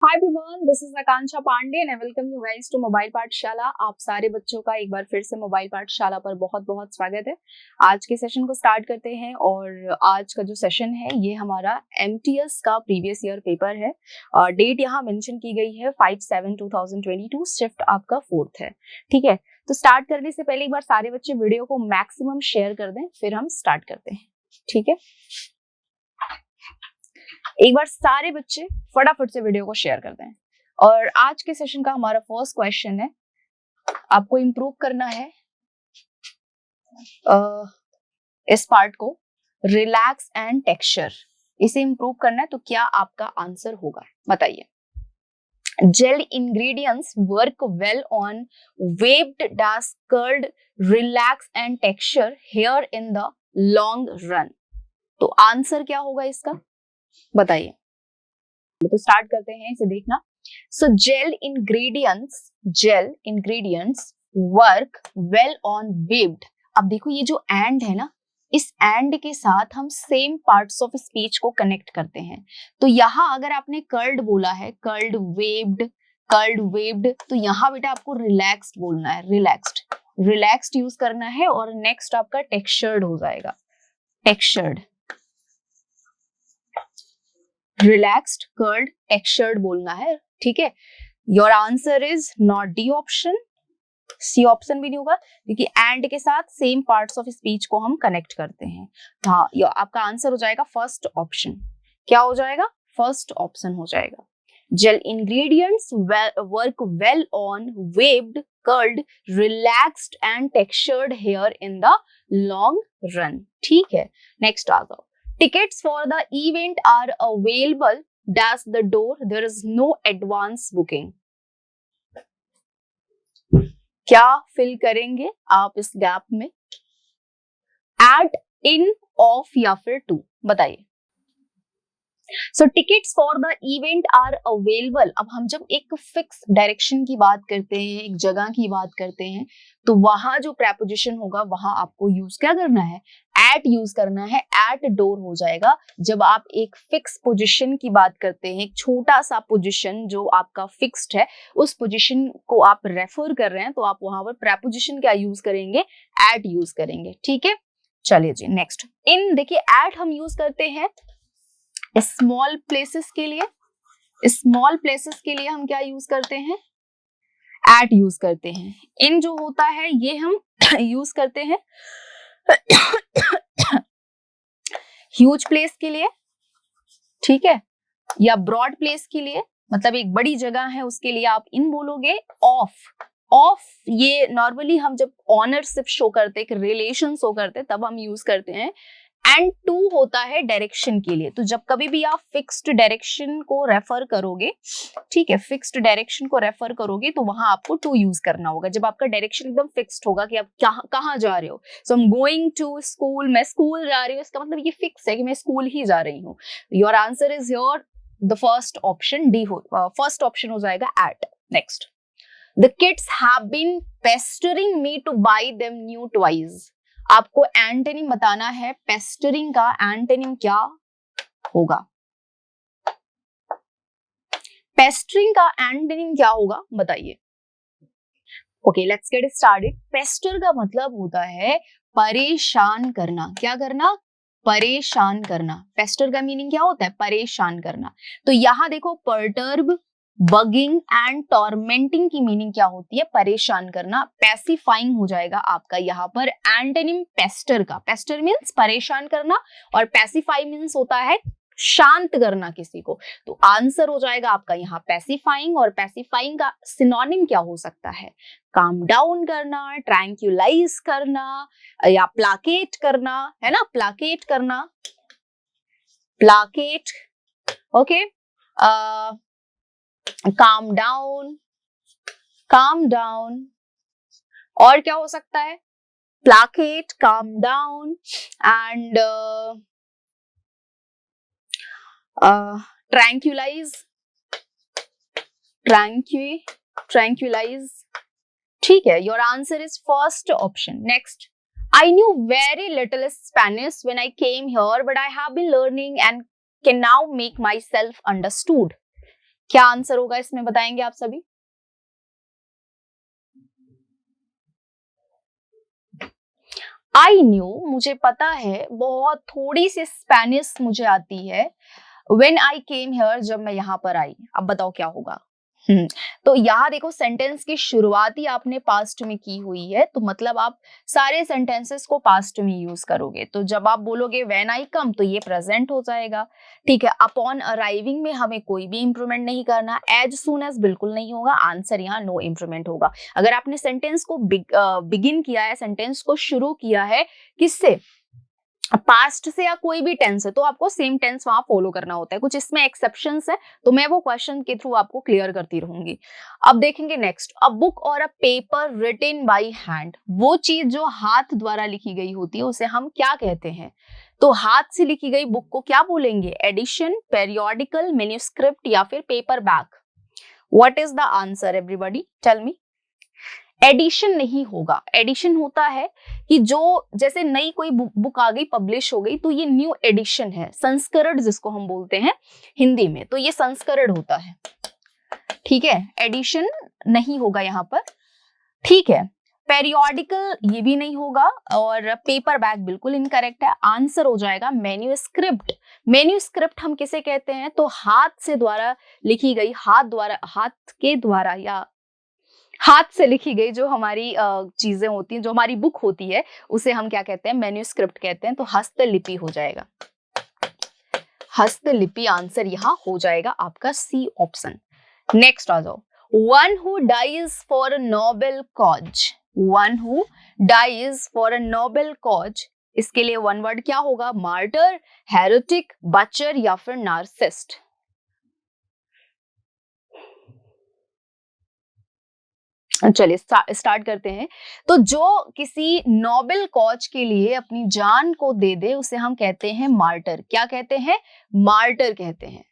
Hi everyone, this is Akanksha Pandey and I welcome you guys to mobile Pathshala. आप सारे बच्चों का एक बार फिर से मोबाइल पाठशाला पर बहुत बहुत स्वागत है। आज के सेशन को स्टार्ट करते हैं और आज का जो सेशन है ये हमारा एमटीएस का प्रीवियस ईयर पेपर है। डेट यहाँ मेंशन की गई है 5/7/2022, शिफ्ट आपका 4th है। ठीक है, तो स्टार्ट करने से पहले एक बार सारे बच्चे वीडियो को मैक्सिमम शेयर कर दें, फिर हम स्टार्ट करते हैं। ठीक है, एक बार सारे बच्चे फटाफट से वीडियो को शेयर कर दें। और आज के सेशन का हमारा फर्स्ट क्वेश्चन है, आपको इंप्रूव करना है इस पार्ट को, रिलैक्स एंड टेक्सचर, इसे इंप्रूव करना है। तो क्या आपका आंसर होगा, बताइए। Gel ingredients work well on waved dash curled relax and texture hair in the long run. तो आंसर क्या होगा इसका, बताइए। तो स्टार्ट करते हैं इसे देखना। So gel ingredients work well on waved. अब देखो ये जो एंड है ना, इस एंड के साथ हम सेम पार्ट्स ऑफ स्पीच को कनेक्ट करते हैं। तो यहां अगर आपने कर्ल्ड बोला है, कर्ल्ड वेव्ड, तो यहां बेटा आपको रिलैक्स्ड बोलना है, रिलैक्स्ड यूज करना है। और नेक्स्ट आपका टेक्सचर्ड हो जाएगा, टेक्सचर्ड, रिलैक्स्ड, कर्ल्ड, टेक्सचर्ड बोलना है। ठीक है, your answer is not D option, C option भी नहीं होगा, क्योंकि एंड के साथ सेम पार्ट्स ऑफ स्पीच को हम कनेक्ट करते हैं। हाँ, आपका आंसर हो जाएगा फर्स्ट ऑप्शन। क्या हो जाएगा, फर्स्ट ऑप्शन हो जाएगा। Gel ingredients work well on waved, curled, relaxed and textured hair in the long run. ठीक है, नेक्स्ट आ जाओ। Tickets for the event are available dash the door. There is no advance booking. क्या fill करेंगे आप इस gap में, at, in, off या फिर to, बताइए। So tickets for the event are available। अब हम जब एक फिक्स डायरेक्शन की बात करते हैं, एक जगह की बात करते हैं, तो वहां जो प्रेपोजिशन होगा वहां आपको यूज क्या करना है, एट यूज करना है। एट डोर हो जाएगा जब आप एक फिक्स पोजीशन की बात करते हैं, एक छोटा सा पोजीशन जो आपका फिक्स्ड है, उस पोजीशन को आप रेफर कर रहे हैं, तो आप वहां पर प्रेपोजिशन क्या यूज करेंगे, एट यूज करेंगे। ठीक है, चलिए जी नेक्स्ट। इन देखिए, एट हम यूज करते हैं स्मॉल प्लेसेस के लिए, स्मॉल प्लेसेस के लिए हम क्या यूज करते हैं, एट यूज करते हैं। इन जो होता है ये हम यूज करते हैं ह्यूज प्लेस के लिए, ठीक है, या ब्रॉड प्लेस के लिए, मतलब एक बड़ी जगह है उसके लिए आप इन बोलोगे। ऑफ ये नॉर्मली हम जब ऑनरशिप शो करते, एक रिलेशन शो करते, तब हम यूज करते हैं। एंड टू होता है डायरेक्शन के लिए। तो जब कभी भी आप फिक्स्ड डायरेक्शन को रेफर करोगे, ठीक है, फिक्स्ड डायरेक्शन को रेफर करोगे, तो वहां आपको टू यूज करना होगा। जब आपका डायरेक्शन एकदम फिक्स्ड होगा कि आप कहाँ जा रहे हो, so I am going to school, मैं स्कूल जा रही हूँ, इसका मतलब ये फिक्स है कि मैं स्कूल ही जा रही हूँ। Your answer is your the first option, D हो, फर्स्ट ऑप्शन हो जाएगा एट। Next, the kids have been pestering me to buy them new toys. आपको एंटोनिम बताना है, पेस्टरिंग का एंटोनिम क्या होगा, पेस्टरिंग का एंटोनिम क्या होगा, बताइए। Okay, let's get started. Pasteur का मतलब होता है परेशान करना। क्या करना, परेशान करना। पेस्टर का मीनिंग क्या होता है, परेशान करना। तो यहां देखो, पर्टर्ब, बगिंग एंड टॉर्मेंटिंग की मीनिंग क्या होती है, परेशान करना। पैसिफाइंग हो जाएगा आपका यहाँ पर एंटोनिम पेस्टर का। पेस्टर मीन्स परेशान करना और पैसिफाई मीन्स होता है शांत करना किसी को। तो आंसर हो जाएगा आपका यहाँ पैसिफाइंग। और पैसिफाइंग का सिनोनिम क्या हो सकता है, काम डाउन करना, ट्रैंक्यूलाइज करना, या प्लाकेट करना, है ना, प्लाकेट करना, प्लाकेट। Okay, calm down। और क्या हो सकता है, placate, calm down and tranquilize। ठीक है, your answer is first option। Next, I knew very little Spanish when I came here, but I have been learning and can now make myself understood। क्या answer होगा इसमें, बताएंगे आप सभी? I knew, मुझे पता है, बहुत थोड़ी सी स्पेनिश मुझे आती है। When I came here, जब मैं यहाँ पर आई। अब बताओ क्या होगा। तो यहाँ देखो सेंटेंस की शुरुआत ही आपने पास्ट में की हुई है, तो मतलब आप सारे सेंटेंसेस को पास्ट में यूज करोगे। तो जब आप बोलोगे व्हेन आई कम, तो ये प्रेजेंट हो जाएगा। ठीक है, अपॉन अराइविंग में हमें कोई भी इंप्रूवमेंट नहीं करना, एज सून एज बिल्कुल नहीं होगा, आंसर यहाँ नो इंप्रूवमेंट होगा। अगर आपने सेंटेंस को बिगिन किया है, सेंटेंस को शुरू किया है किससे, पास्ट से या कोई भी टेंस है, तो आपको सेम टेंस वहां फॉलो करना होता है। कुछ इसमें एक्सेप्शंस है, तो मैं वो क्वेश्चन के थ्रू आपको क्लियर करती रहूंगी। अब देखेंगे नेक्स्ट, अ बुक और a paper written by hand, वो चीज जो हाथ द्वारा लिखी गई होती है उसे हम क्या कहते हैं? तो हाथ से लिखी गई बुक को क्या बोलेंगे? एडिशन, पेरियोडिकल, मैन्युस्क्रिप्ट या फिर paperback? What is the answer everybody, tell me. Edition नहीं होगा। एडिशन होता है कि जो जैसे नई कोई बुक आ गई, पब्लिश हो गई, तो ये न्यू एडिशन है, संस्करण जिसको हम बोलते हैं हिंदी में, तो ये संस्करण होता है। ठीक है, एडिशन नहीं होगा यहाँ पर। ठीक है, पेरियोडिकल ये भी नहीं होगा, और पेपर बैक बिल्कुल इनकरेक्ट है। आंसर हो जाएगा मैन्युस्क्रिप्ट। मैन्युस्क्रिप्ट हम किसे कहते हैं? तो हाथ से द्वारा लिखी गई, हाथ के द्वारा या हाथ से लिखी गई जो हमारी चीजें होती हैं, जो हमारी बुक होती है, उसे हम क्या कहते हैं? मैन्युस्क्रिप्ट कहते हैं। तो हस्तलिपि हो जाएगा, हस्तलिपि आंसर यहाँ हो जाएगा आपका सी ऑप्शन। नेक्स्ट आ जाओ, one who dies for a noble cause, one who dies for a noble cause, इसके लिए वन वर्ड क्या होगा? मार्टर, हेरेटिक, बचर या फिर नार्सिस्ट? चलिए स्टार्ट करते हैं। तो जो किसी नोबेल कॉज के लिए अपनी जान को दे दे उसे हम कहते हैं मार्टर। क्या कहते हैं? मार्टर कहते हैं।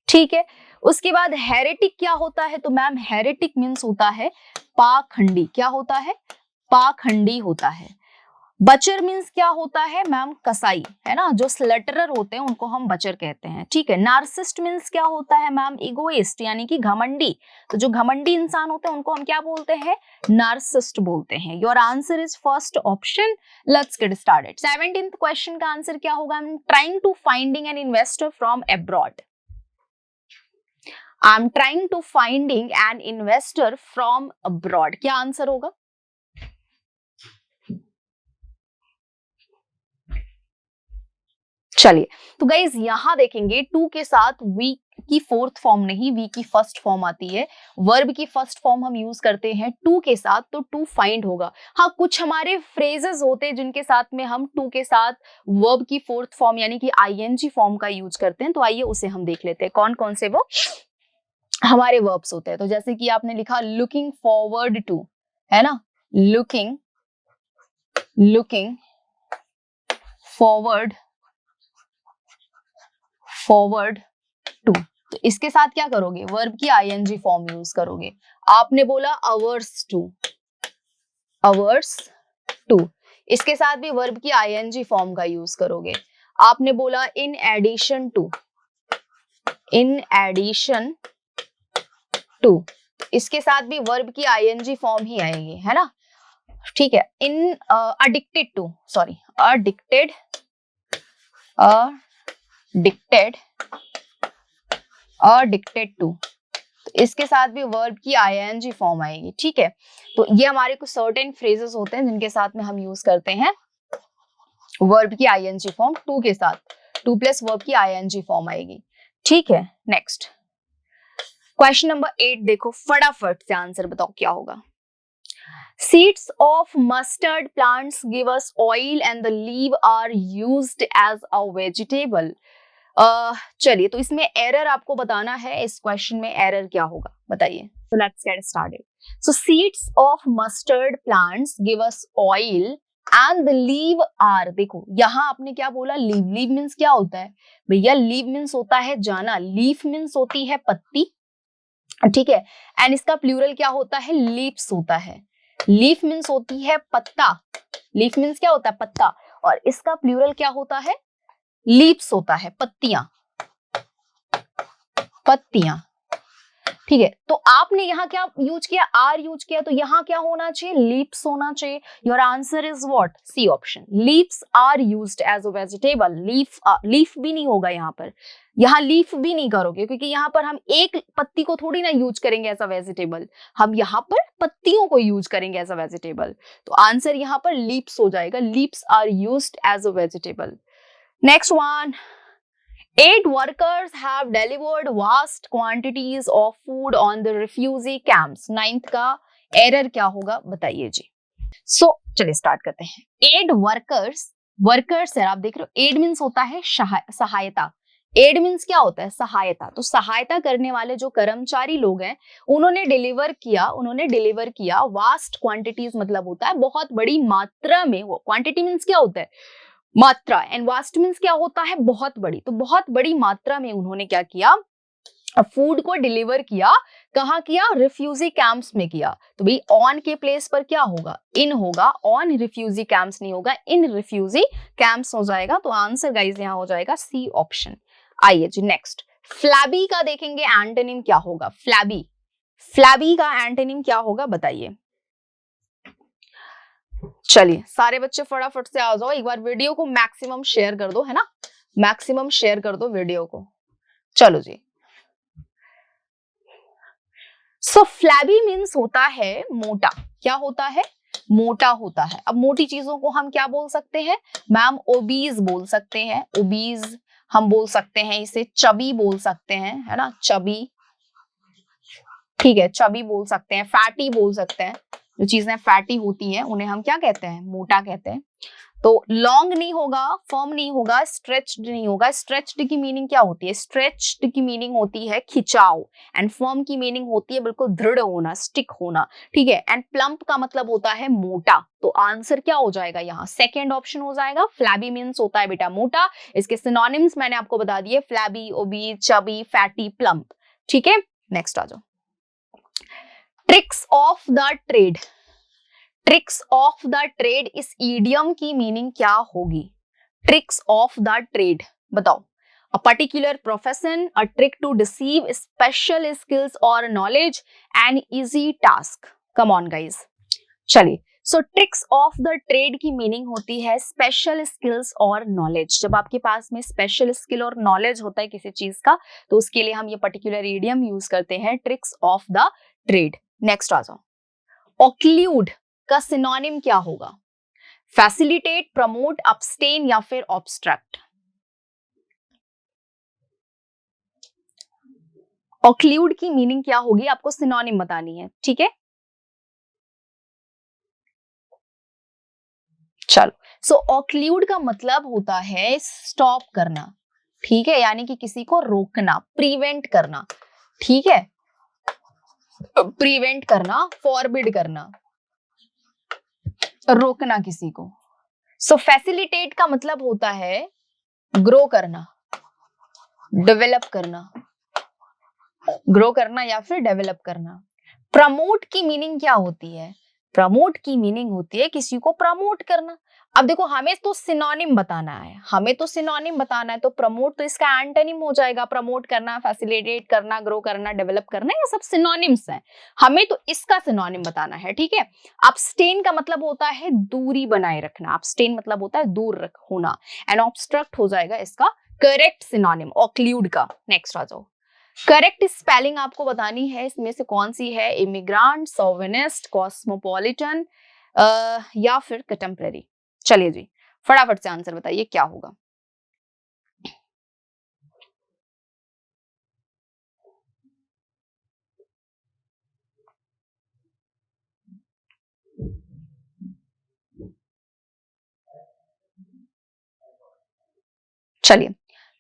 ठीक है, उसके बाद हेरेटिक क्या होता है? तो मैम हेरेटिक मीन्स होता है पाखंडी। क्या होता है? पाखंडी होता है। बचर मीन्स क्या होता है मैम? कसाई, है ना, जो स्लेटरर होते हैं उनको हम बचर कहते हैं। ठीक है, नार्सिस्ट मीन्स क्या होता है मैम? इगोइस्ट, यानी कि घमंडी। तो जो घमंडी इंसान होते हैं उनको हम क्या बोलते हैं? नार्सिस्ट बोलते हैं। Your answer is first option. Let's get started. 17th question का आंसर क्या होगा? I am trying to finding an investor from abroad. I am trying to finding an investor from abroad, क्या आंसर होगा? चलिए, तो guys यहां देखेंगे to के साथ वी की फोर्थ फॉर्म नहीं, वी की फर्स्ट फॉर्म आती है। वर्ब की फर्स्ट फॉर्म हम यूज करते हैं टू के साथ, तो टू फाइंड होगा। हाँ, कुछ हमारे फ्रेजेस होते हैं जिनके साथ में हम टू के साथ वर्ब की फोर्थ फॉर्म यानी कि आईएनजी फॉर्म का यूज करते हैं। तो आइए उसे हम देख लेते हैं, कौन कौन से वो हमारे वर्ब्स होते हैं। तो जैसे कि आपने लिखा लुकिंग फॉरवर्ड टू, है ना, लुकिंग फॉरवर्ड टू, तो इसके साथ क्या करोगे? वर्ब की आईएनजी फॉर्म यूज करोगे। आपने बोला अवर्स टू, इसके साथ भी वर्ब की आईएनजी फॉर्म का यूज करोगे। आपने बोला इन एडिशन टू, इसके साथ भी वर्ब की आईएनजी फॉर्म ही आएगी, है ना। ठीक है, इन अडिक्टेड टू, तो इसके साथ भी वर्ब की आईएनजी फॉर्म आएगी। ठीक है, तो ये हमारे कुछ सर्टेन फ्रेजेस होते हैं जिनके साथ में हम यूज करते हैं वर्ब की आईएनजी फॉर्म टू के साथ, टू प्लस वर्ब की आईएनजी फॉर्म आएगी। ठीक है, नेक्स्ट क्वेश्चन नंबर 8 देखो, फटाफट से आंसर बताओ क्या होगा। Seeds of mustard plants give us oil and the leaf are used as a vegetable. चलिए, तो इसमें एरर आपको बताना है। इस क्वेश्चन में एरर क्या होगा बताइए। So let's get started. So seeds of mustard plants give us oil and the leaf are, देखो यहाँ आपने क्या बोला? लीव। लीव मीन्स क्या होता है भैया? लीव मीन्स होता है जाना, लीफ मीन्स होती है पत्ती। ठीक है, एंड इसका प्लूरल क्या होता है? लीव्स होता है। लीफ मीन्स होती है पत्ता, लीफ मीन्स क्या होता है? पत्ता, और इसका प्लूरल क्या होता है? लीव्स होता है, पत्तियां। ठीक है, तो आपने यहाँ क्या यूज किया, आर यूज किया, तो यहाँ क्या होना चाहिए, लीव्स होना चाहिए। Your answer is what, C option, leaves are used as a vegetable. Leaf भी नहीं होगा यहाँ पर, यहाँ लीफ भी नहीं करोगे, क्योंकि यहाँ पर हम एक पत्ती को थोड़ी ना यूज करेंगे एज अ वेजिटेबल, हम यहाँ पर पत्तियों को यूज करेंगे एज अ वेजिटेबल। तो आंसर यहाँ पर लीव्स हो जाएगा, leaves are used as a vegetable. Next one, 8 workers have delivered vast quantities of food on the refugee camps. 9th का एरर क्या होगा बताइए जी। चलिए स्टार्ट करते हैं। 8 वर्कर्स है, आप देख रहे हो, एड मीन्स होता है सहायता। एड मीन्स क्या होता है, सहायता। तो सहायता करने वाले जो कर्मचारी लोग हैं, उन्होंने डिलीवर किया वास्ट क्वांटिटीज, मतलब होता है बहुत बड़ी मात्रा में। वो क्वांटिटी मीन्स क्या होता है, मात्रा, एंड वास्ट मीन्स क्या होता है, बहुत बड़ी। तो बहुत बड़ी मात्रा में उन्होंने क्या किया, फूड को डिलीवर किया। कहाँ किया, रिफ्यूजी कैंप्स में किया। तो भाई ऑन के प्लेस पर क्या होगा, इन होगा, ऑन रिफ्यूजी कैंप्स नहीं होगा, इन रिफ्यूजी कैंप्स हो जाएगा। तो आंसर गाइस यहाँ हो जाएगा सी ऑप्शन। आइए जी नेक्स्ट, फ्लैबी का देखेंगे एंटोनिम क्या होगा। फ्लैबी का एंटोनिम क्या होगा बताइए। चलिए सारे बच्चे फटाफट से आ जाओ, एक बार वीडियो को मैक्सिमम शेयर कर दो, है ना, मैक्सिमम शेयर कर दो वीडियो को। चलो जी, सो फ्लैबी मीन्स होता है मोटा। क्या होता है, मोटा होता है। अब मोटी चीजों को हम क्या बोल सकते हैं मैम, ओबीज बोल सकते हैं, ओबीज हम बोल सकते हैं, इसे चबी बोल सकते हैं, है ना, चबी, ठीक है, चबी बोल सकते हैं, फैटी बोल सकते हैं। जो चीजें फैटी होती हैं उन्हें हम क्या कहते हैं, मोटा कहते हैं। तो लॉन्ग नहीं होगा, फर्म नहीं होगा, स्ट्रेच्ड नहीं होगा। स्ट्रेच्ड की मीनिंग क्या होती है, स्ट्रेच्ड की मीनिंग होती है खिंचाव, एंड फर्म की मीनिंग होती है बिल्कुल दृढ़ होना, स्टिक होना, ठीक है। एंड प्लम्प का मतलब होता है मोटा। तो आंसर क्या हो जाएगा यहाँ, सेकेंड ऑप्शन हो जाएगा। फ्लैबी मीन्स होता है बेटा मोटा। इसके सिनोनिम्स मैंने आपको बता दिए, फ्लैबी, ओबी, चबी, फैटी, प्लम्प, ठीक है। नेक्स्ट आ जाओ, tricks of the trade. Tricks of the trade, इस ईडियम की मीनिंग क्या होगी, ट्रिक्स ऑफ द ट्रेड बताओ। A particular profession, a trick to deceive, special skills और knowledge, an easy task. Come on guys, चलिए। So tricks of the trade की meaning होती है स्पेशल स्किल्स और नॉलेज। जब आपके पास में स्पेशल स्किल और नॉलेज होता है किसी चीज का, तो उसके लिए हम ये पर्टिकुलर ईडियम यूज करते हैं, tricks of the trade. Next आ जाओ, ऑक्लूड का सिनोनिम क्या होगा, फैसिलिटेट, प्रमोट, अब्सटेन या फिर ऑब्स्ट्रक्ट। ऑक्लूड की मीनिंग क्या होगी, आपको सिनोनिम बतानी है, ठीक है। चलो, सो ऑक्लूड का मतलब होता है स्टॉप करना, ठीक है, यानी कि किसी को रोकना, प्रिवेंट करना, ठीक है, प्रिवेंट करना, फॉरबिड करना, रोकना किसी को। सो फैसिलिटेट का मतलब होता है ग्रो करना, डेवलप करना, ग्रो करना या फिर डेवलप करना। प्रमोट की मीनिंग क्या होती है, प्रमोट की मीनिंग होती है किसी को प्रमोट करना। अब देखो हमें तो सिनोनिम बताना है, हमें तो सिनोनिम बताना है, तो प्रमोट तो इसका एंटोनिम हो जाएगा। प्रमोट करना, फैसिलिटेट करना, ग्रो करना, डेवलप करना, ये सब सिनोनिम्स हैं। हमें तो इसका सिनोनिम बताना है, ठीक है। अब्सटेन का मतलब होता है दूरी बनाए रखना, अब्सटेन मतलब होता है दूर होना, एंड ऑब्स्ट्रक्ट हो जाएगा इसका करेक्ट सिनोनिम ऑक्लूड का। नेक्स्ट आ जाओ, करेक्ट स्पेलिंग आपको बतानी है, इसमें से कौन सी है, इमिग्रांट, सोविनिस्ट, कॉस्मोपॉलिटन या फिर कंटेम्परेरी। चलिए जी फटाफट से आंसर बताइए क्या होगा। चलिए,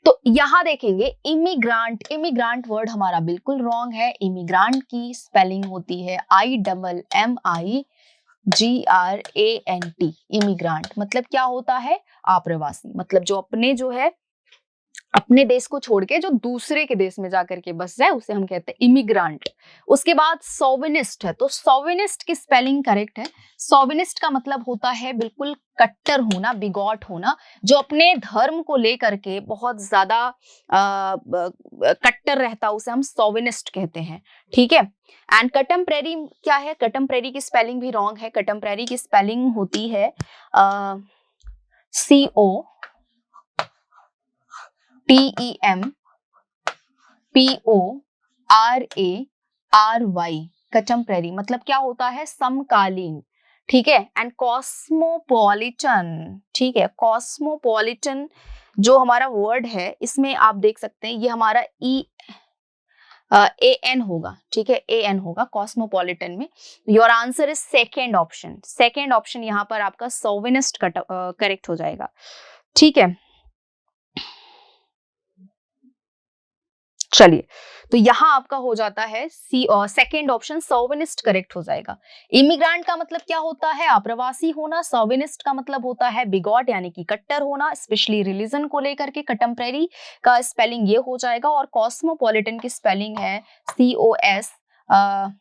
तो यहां देखेंगे इमिग्रांट, इमिग्रांट वर्ड हमारा बिल्कुल रॉन्ग है। इमिग्रांट की स्पेलिंग होती है IMMIGRANT। इमिग्रांट मतलब क्या होता है, आप्रवासी, मतलब जो अपने जो है अपने देश को छोड़ के जो दूसरे के देश में जाकर के बस जाए उसे हम कहते हैं इमिग्रांट। उसके बाद सोविनिस्ट है, तो सोविनिस्ट की स्पेलिंग करेक्ट है। सोविनिस्ट का मतलब होता है बिल्कुल कट्टर होना, बिगॉट होना, जो अपने धर्म को लेकर के बहुत ज्यादा कट्टर रहता, उसे हम सोविनिस्ट कहते हैं। ठीक है। एंड कंटेम्परेरी क्या है? कंटेम्परेरी की स्पेलिंग भी रॉन्ग है। कंटेम्परेरी की स्पेलिंग होती है COTEMPORARY। कंटेम्परेरी मतलब क्या होता है? समकालीन। ठीक है। एंड कॉस्मोपॉलिटन, ठीक है, कॉस्मोपॉलिटन जो हमारा वर्ड है इसमें आप देख सकते हैं ये हमारा AN होगा। ठीक है, AN होगा कॉस्मोपॉलिटन में। Your answer is second option. Second option यहाँ पर आपका सोविनिस्ट करेक्ट हो जाएगा। ठीक है, चलिए, तो यहां आपका हो जाता है सेकेंड ऑप्शन सोविनिस्ट करेक्ट हो जाएगा। इमिग्रांट का मतलब क्या होता है? अप्रवासी होना। सोविनिस्ट का मतलब होता है बिगॉट यानी कि कट्टर होना, स्पेशली रिलीजन को लेकर के। कंटेम्परेरी का स्पेलिंग ये हो जाएगा। और कॉस्मोपॉलिटन की स्पेलिंग है COSMOPOLITAN,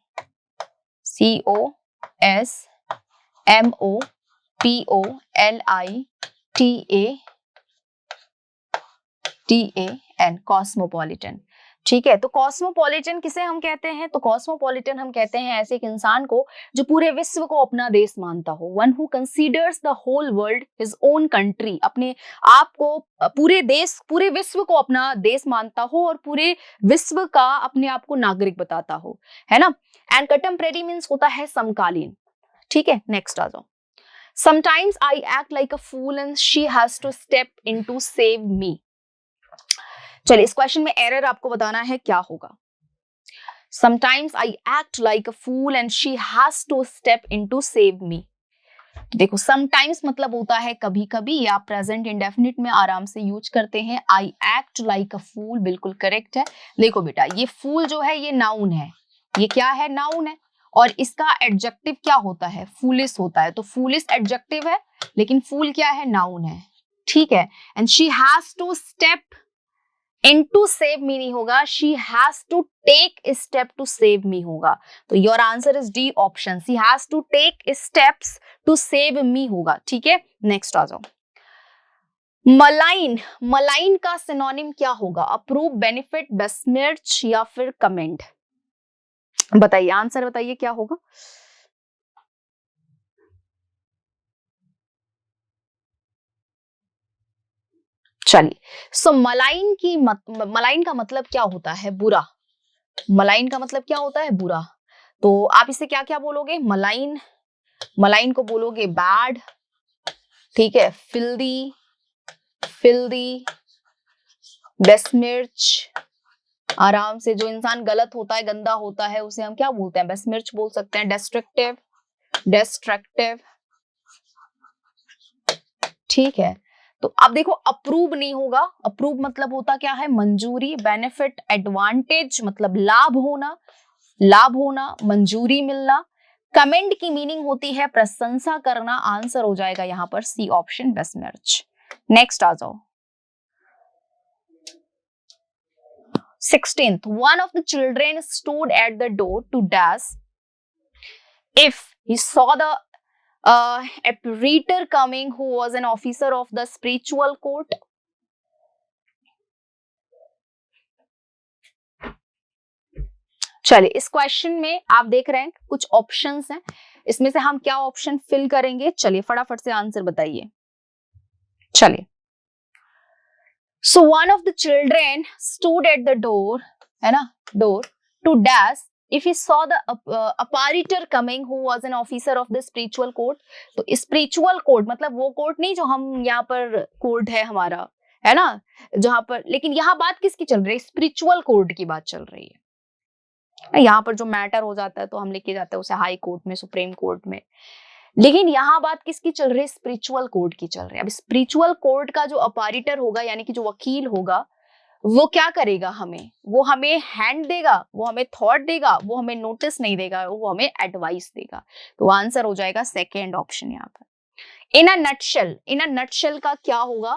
कॉस्मोपॉलिटन। ठीक है, तो कॉस्मोपॉलिटन किसे हम कहते हैं? तो कॉस्मोपॉलिटन हम कहते हैं ऐसे एक इंसान को जो पूरे विश्व को अपना देश मानता हो। One who considers the whole world his own country, अपने आप को पूरे विश्व को अपना देश मानता हो और पूरे विश्व का अपने आप को नागरिक बताता हो, है ना। एंड कंटेम्परेरी मीन्स होता है समकालीन। ठीक है, नेक्स्ट आ जाओ। Sometimes I act like a fool and she has to step in to save me। चलिए, इस क्वेश्चन में एरर आपको बताना है क्या होगा। Sometimes I act like a fool and she has to step in to save me। तो देखो, sometimes मतलब होता है कभी कभी, या आप प्रेजेंट इंडेफिनिट में आराम से यूज करते हैं। I act like a fool बिल्कुल करेक्ट है। देखो बेटा, ये फूल जो है ये नाउन है। ये क्या है? नाउन है। और इसका एडजेक्टिव क्या होता है? फूलिश होता है। तो फूलिश एडजेक्टिव है, लेकिन फूल क्या है? नाउन है। ठीक है। And she has to step in to save me नहीं होगा, she has to take step to save me होगा। तो your answer is D option, she has to take steps to save me होगा। ठीक है, नेक्स्ट आ जाओ। Malign, malign का सिनोनिम क्या होगा? अप्रूव, बेनिफिट, बेस्मिर्च या फिर कमेंड? बताइए, आंसर बताइए क्या होगा। चलिए, सो मलाइन का मतलब क्या होता है? बुरा। मलाइन का मतलब क्या होता है? बुरा। तो आप इसे क्या क्या बोलोगे? मलाइन, मलाइन को बोलोगे बैड। ठीक है, फिल्दी, फिल्दी, बेस्मिर्च। आराम से, जो इंसान गलत होता है, गंदा होता है, उसे हम क्या बोलते हैं? बेस्मिर्च बोल सकते हैं। Destructive, destructive. ठीक है, तो अब देखो, अप्रूव नहीं होगा। अप्रूव मतलब होता क्या है? मंजूरी। बेनिफिट, एडवांटेज मतलब लाभ होना, लाभ होना, मंजूरी मिलना। कमेंड की मीनिंग होती है प्रशंसा करना। आंसर हो जाएगा यहाँ पर सी ऑप्शन, बेस्मिर्च। नेक्स्ट आ जाओ। 16th, one of the children stood at the door to dash if he saw the apparitor coming who was an officer of the spiritual court। चलिए, इस क्वेश्चन में आप देख रहे हैं कुछ ऑप्शंस हैं, इसमें से हम क्या ऑप्शन फिल करेंगे? चलिए फटाफट से आंसर बताइए। चलिए, so one of the children stood at the door, है ना, door to dash if he saw the apparitor coming who was an officer of the spiritual court। तो spiritual court मतलब वो कोर्ट नहीं जो हम यहाँ पर कोर्ट है हमारा, है ना, जहां पर, लेकिन यहाँ बात किसकी चल रही है? स्पिरिचुअल कोर्ट की बात चल रही है। यहाँ पर जो मैटर हो जाता है तो हम लेके जाते हैं उसे हाई कोर्ट में, सुप्रीम कोर्ट में। लेकिन यहाँ बात किसकी चल रही है? स्पिरिचुअल कोर्ट की चल रही है। अब स्पिरिचुअल कोर्ट का जो अपॉरिटर होगा, यानी कि जो वकील होगा, वो क्या करेगा? हमें, वो हमें हैंड देगा, वो हमें थॉट देगा, वो हमें नोटिस नहीं देगा, वो हमें एडवाइस देगा। तो आंसर हो जाएगा सेकेंड ऑप्शन यहाँ पर। इन अ नटशेल का क्या होगा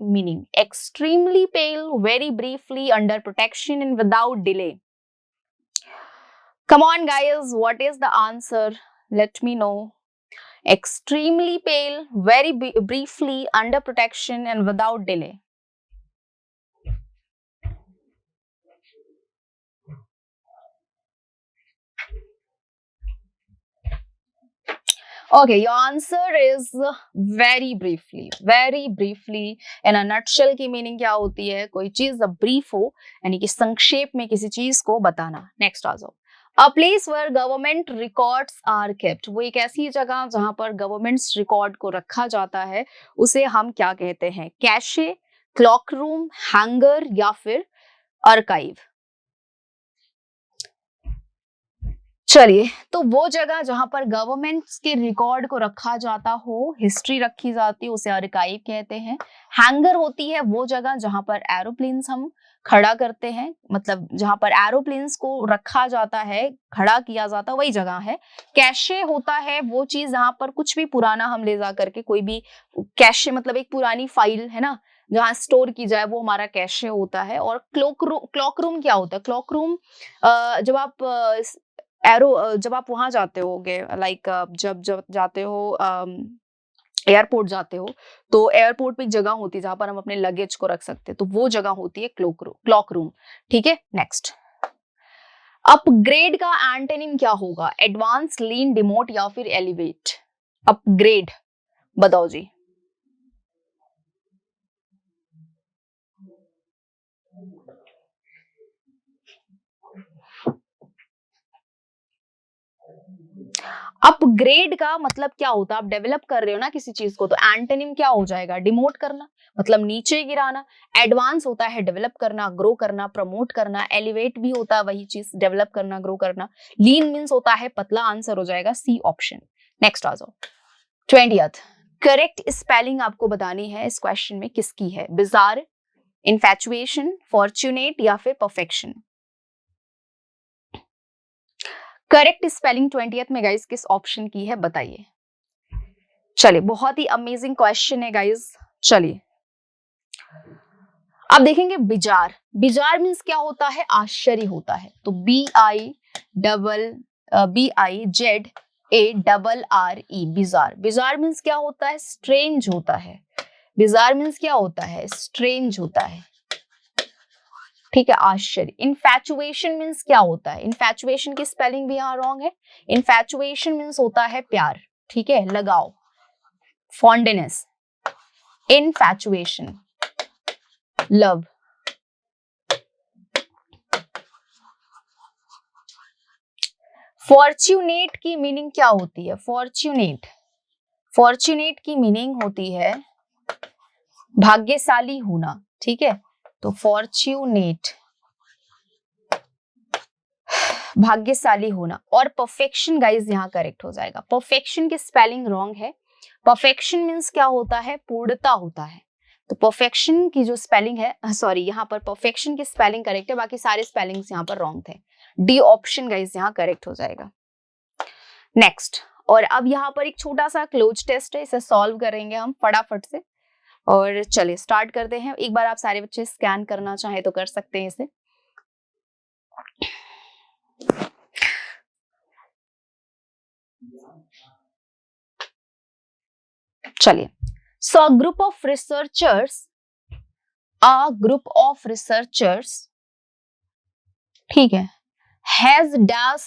meaning? Extremely pale, very briefly, under protection and without delay. Come on, guys, what is the answer? Let me know. Extremely pale, very briefly, under protection, and without delay. Okay, your answer is very briefly. Very briefly. In a nutshell की meaning क्या होती है? कोई चीज brief हो, यानी कि संक्षेप में किसी चीज को बताना. Next आ जाओ. A place where government records are kept. वो एक ऐसी जगह जहां पर गवर्नमेंट्स रिकॉर्ड को रखा जाता है, उसे हम क्या कहते हैं? कैशे, क्लॉक रूम, हैंगर या फिर आर्काइव. चलिए, तो वो जगह जहां पर गवर्नमेंट्स के रिकॉर्ड को रखा जाता हो, हिस्ट्री रखी जाती है, उसे आर्काइव कहते हैं. हैंगर होती है वो जगह जहां पर एरोप्लेन्स हम खड़ा करते हैं, मतलब जहां पर एरोप्लेन्स को रखा जाता है, खड़ा किया जाता है, वही जगह है. कैशे होता है वो चीज जहां पर कुछ भी पुराना हम ले जा करके, कोई भी कैशे मतलब एक पुरानी फाइल है ना, जहां स्टोर की जाए, वो हमारा कैशे होता है. और क्लॉक रूम क्या होता है? क्लॉक रूम जब आप जब आप वहां जाते होगे, लाइक जब जब जाते हो एयरपोर्ट जाते हो, तो एयरपोर्ट पे एक जगह होती है जहां पर हम अपने लगेज को रख सकते हैं, तो वो जगह होती है क्लॉक रूम. ठीक है, नेक्स्ट. अपग्रेड का एंटोनिम क्या होगा? एडवांस, लीन, डिमोट या फिर एलिवेट. अपग्रेड बताओ जी. अपग्रेड का मतलब क्या होता है? आप डेवलप कर रहे हो ना किसी चीज को, तो एंटोनिम क्या हो जाएगा? डिमोट करना, मतलब नीचे गिराना. एडवांस होता है डेवलप करना, ग्रो करना, प्रमोट करना. एलिवेट भी होता है वही चीज, डेवलप करना, ग्रो करना. लीन मीन्स होता है पतला. आंसर हो जाएगा सी ऑप्शन. नेक्स्ट आ जाओ. 20th करेक्ट स्पेलिंग आपको बतानी है इस क्वेश्चन में किसकी है? बिजार, इन्फैचुएशन, फॉर्चुनेट या फिर परफेक्शन. करेक्ट स्पेलिंग 20th में गाइस किस ऑप्शन की है बताइए. चलिए, बहुत ही अमेजिंग क्वेश्चन है गाइस. चलिए, अब देखेंगे बिजार. बिजार मीन्स क्या होता है? आश्चर्य होता है. तो BIZARE, बिजार. बिजार मीन्स क्या होता है? स्ट्रेंज होता है. बिजार मीन्स क्या होता है? स्ट्रेंज होता है. ठीक है, आश्चर्य. इन्फैचुएशन मीन्स क्या होता है? इन्फैचुएशन की स्पेलिंग भी यहाँ रॉन्ग है. इन्फैचुएशन मीन्स होता है प्यार. ठीक है, लगाव, फॉन्डनेस. Infatuation, love. फॉर्च्यूनेट की मीनिंग क्या होती है? फॉर्च्यूनेट की मीनिंग होती है भाग्यशाली होना. ठीक है, तो फॉर्च्यूनेट, भाग्यशाली होना. और परफेक्शन गाइज यहाँ करेक्ट हो जाएगा. परफेक्शन की स्पेलिंग रॉन्ग है. परफेक्शन मीन्स क्या होता है? पूर्णता होता है. तो परफेक्शन की जो स्पेलिंग है, सॉरी, यहाँ पर परफेक्शन की स्पेलिंग करेक्ट है, बाकी सारे स्पेलिंग्स यहाँ पर रॉन्ग थे. डी ऑप्शन गाइज यहाँ करेक्ट हो जाएगा. नेक्स्ट. और अब यहाँ पर एक छोटा सा क्लोज टेस्ट है, इसे सॉल्व करेंगे हम फटाफट से. और चलिए स्टार्ट करते हैं. एक बार आप सारे बच्चे स्कैन करना चाहे तो कर सकते हैं इसे. चलिए. So a group of researchers, ठीक है, has dash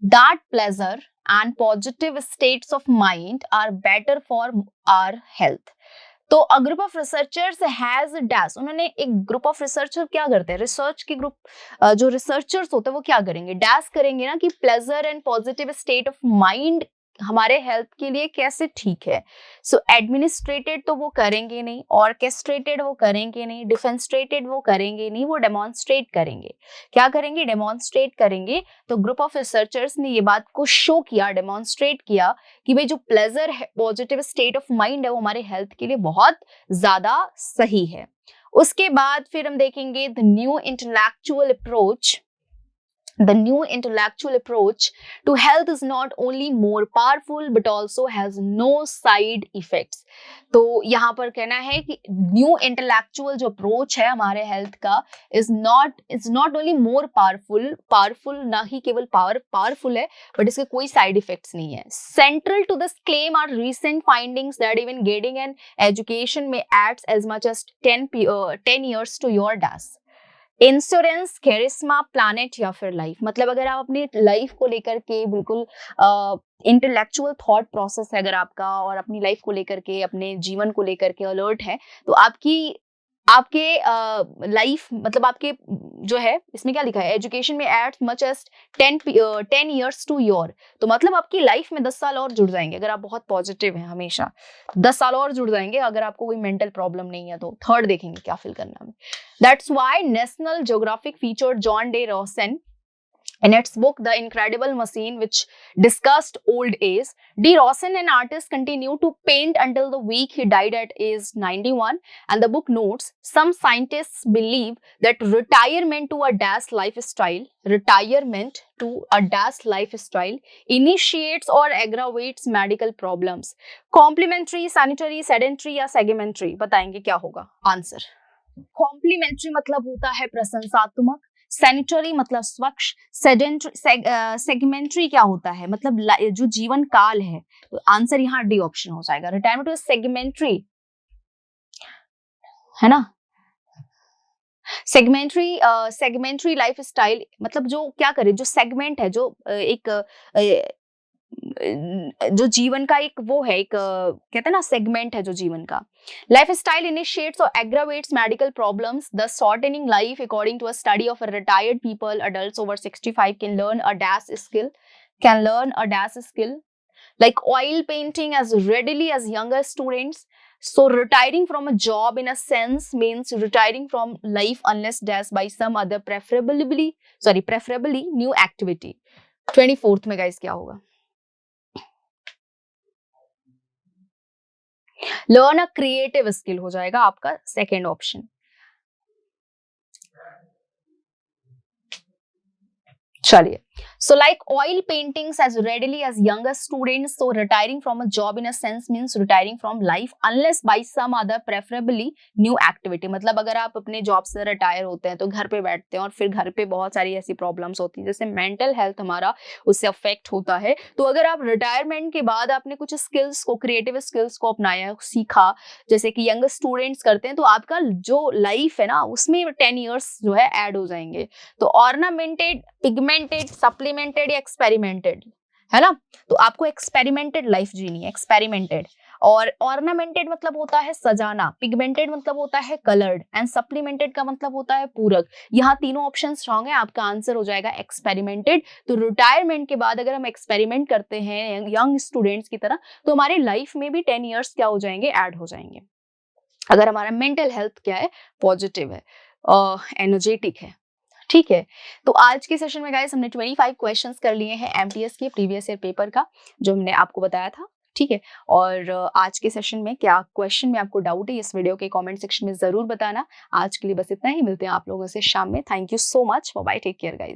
that pleasure and positive states of mind are better for our health. तो a group of researchers has dash, उन्होंने एक ग्रुप ऑफ रिसर्चर क्या करते हैं? रिसर्च के ग्रुप जो रिसर्चर्स होते हैं वो क्या करेंगे? डैश करेंगे ना कि pleasure and positive state of mind हमारे हेल्थ के लिए कैसे ठीक है. सो एडमिनिस्ट्रेटेड तो वो करेंगे नहीं, ऑर्केस्ट्रेटेड वो करेंगे नहीं, डिफेंस्ट्रेटेड वो करेंगे नहीं, वो डेमोन्स्ट्रेट करेंगे. क्या करेंगे? डेमोन्स्ट्रेट करेंगे. तो ग्रुप ऑफ रिसर्चर्स ने ये बात को शो किया, डेमोन्स्ट्रेट किया कि भाई जो प्लेजर है, पॉजिटिव स्टेट ऑफ माइंड है, वो हमारे हेल्थ के लिए बहुत ज्यादा सही है. उसके बाद फिर हम देखेंगे the new intellectual approach The new intellectual approach to health is not only more powerful but also has no side effects. तो यहाँ पर कहना है कि न्यू इंटेलेक्चुअल जो अप्रोच है हमारे हेल्थ का is not only more powerful ना ही केवल पावरफुल है, बट इसके कोई साइड इफेक्ट्स नहीं है. Central to this claim are recent findings that even getting an education में adds as much as 10 years to your DAS. Insurance, charisma, planet या फिर लाइफ. मतलब अगर आप अपनी लाइफ को लेकर के बिल्कुल इंटेलेक्चुअल थॉट प्रोसेस है अगर आपका, और अपनी लाइफ को लेकर के, अपने जीवन को लेकर के अलर्ट है, तो आपके लाइफ मतलब आपके जो है इसमें क्या लिखा है, एजुकेशन में at much as 10 years to your. तो मतलब आपकी लाइफ में 10 साल और जुड़ जाएंगे अगर आप बहुत पॉजिटिव हैं. हमेशा 10 साल और जुड़ जाएंगे अगर आपको कोई मेंटल प्रॉब्लम नहीं है. तो थर्ड देखेंगे क्या फिल करना है. That's why national geographic featured John day रॉसन in its book The Incredible Machine, which discussed old age. D. Rawson, an artist, continued to paint until the week he died at age 91. And the book notes, some scientists believe that retirement to a DAS lifestyle initiates or aggravates medical problems. Complementary, sanitary, sedentary या segmentary? बताएंगे क्या होगा answer. Complementary मतलब होता है प्रशंसात्मक, sanitary मतलब स्वच्छ, segment tree क्या होता है मतलब जो जीवन काल है. तो आंसर यहाँ डी ऑप्शन हो जाएगा. रिटायरमेंट टू सेगमेंट्री है ना. सेगमेंट्री लाइफ स्टाइल मतलब जो क्या करे, जो सेगमेंट है, जो एक जो जीवन का एक वो है, एक कहते हैं ना सेगमेंट है जो जीवन का. लाइफ स्टाइल इनिशिएट्स और aggravates medical problems. The shortening life according to a study of retired people adults over 65 can learn a dash skill like oil painting as readily as younger students. So retiring from a job in a sense means retiring from life unless does by some other preferably new activity. 24th में guys क्या होगा. Learn a creative skill हो जाएगा आपका second option. चलिए. So like oil paintings as readily as younger students, so retiring from a job in a sense means retiring from life unless by some other preferably new activity. मतलब अगर आप अपने job से retire होते हैं तो घर पे बैठते हैं और फिर घर पे बहुत सारी ऐसी प्रॉब्लम्स होती हैं जैसे मेंटल हेल्थ हमारा उससे अफेक्ट होता है. तो अगर आप रिटायरमेंट के बाद आपने कुछ स्किल्स को, क्रिएटिव स्किल्स को अपनाया, सीखा, जैसे कि यंगर स्टूडेंट्स करते हैं, तो आपका जो लाइफ है ना उसमें 10 years जो है ऐड हो जाएंगे. तो ऑर्नामेंटेड, पिगमेंटेड, सप्लीमेंटेड या एक्सपेरिमेंटेड है ना. तो आपको एक्सपेरिमेंटेड लाइफ जीनी है, एक्सपेरिमेंटेड. और ऑर्नामेंटेड मतलब होता है सजाना, पिगमेंटेड मतलब होता है कलर्ड, एंड सप्लीमेंटेड का मतलब होता है पूरक. यहाँ तीनों ऑप्शन रॉन्ग है, आपका आंसर हो जाएगा एक्सपेरिमेंटेड. तो रिटायरमेंट के बाद अगर हम एक्सपेरिमेंट करते हैं यंग स्टूडेंट्स की तरह, तो हमारे लाइफ में भी 10 years क्या हो जाएंगे, ऐड हो जाएंगे. अगर हमारा मेंटल हेल्थ क्या है, पॉजिटिव है, एनर्जेटिक है. ठीक है. तो आज के सेशन में गाइस हमने 25 क्वेश्चंस कर लिए हैं एमटीएस के प्रीवियस ईयर पेपर का, जो हमने आपको बताया था. ठीक है. और आज के सेशन में क्या क्वेश्चन में आपको डाउट है, इस वीडियो के कमेंट सेक्शन में जरूर बताना. आज के लिए बस इतना ही. मिलते हैं आप लोगों से शाम में. Thank you so much. Bye, take care guys.